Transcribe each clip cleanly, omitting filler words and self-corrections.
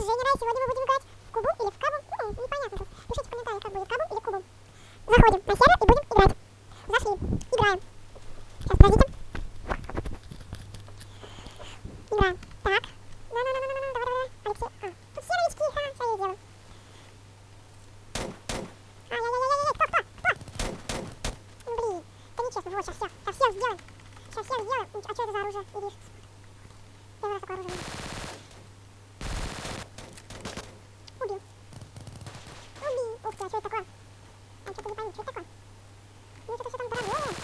Женя, Рай, сегодня мы будем играть в кубу или в кабу. Непонятно тут. Пишите в комментариях, как будет, кабу или кубу. Заходим на сервер и будем играть. Зашли. Играем. Сейчас, подождите. Играем. Так. На-на-на-на-на, давай. Алексей. Тут все новички. Сейчас я сделаю. Ай-яй-яй-яй, кто? Блин, это нечестно. Вот, сейчас все. Сейчас всех сделаем. Сейчас всех сделаем. А что это за оружие? Иди. Первый раз такое оружие. Убил. Ух ты, а что это такое? Я что-то не пойму, что это такое? Ну что-то все там дорогое.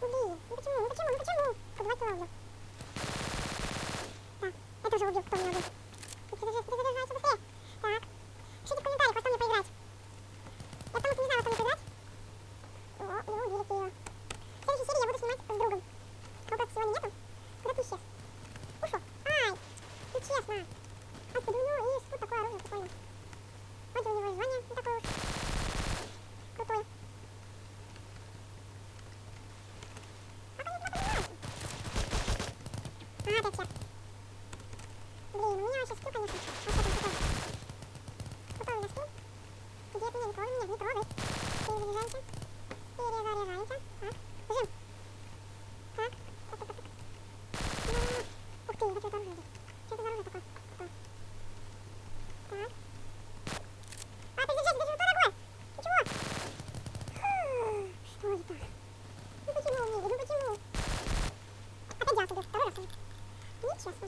Убил. Ну почему? Подавай туда убил. Так, это уже убил, кто меня убил. Перезаряжайся быстрее. Так. Пишите в комментариях, во что мне поиграть. Я потому что не знаю, во что мне поиграть. О, его убили, Киева. В следующей серии я буду снимать с другом. А вот сегодня нету. Куда ты исчез? Ушел. Ай, ну честно. Откуда у него есть вот такое оружие, прикольно. Вот у него звание не такое уж крутое. Как они туда поднимаются? Опять все. Блин, у меня вообще скилл, конечно. А что там такое? Готовый на скилл. Где от меня? Никого меня не трогает. Перезаряжаемся. Так, жим. Так. Ух ты, вот это оружие здесь. Что это за оружие такое? Так. Держи, дорогой! Ты чего? Что это? Ну почему, Мири, ну почему? Опять я убил, второй раз уже. Нечестно.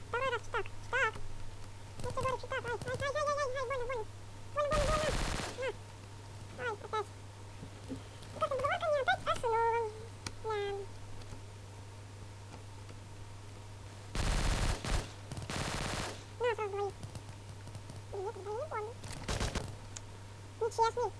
Второй раз читак. Я тебе говорю, читак. Ай, больно. На. Ай, опять. И как договор ко мне опять основан. Да. На, сразу двоих. Нет, двоих не помню. Нечестный.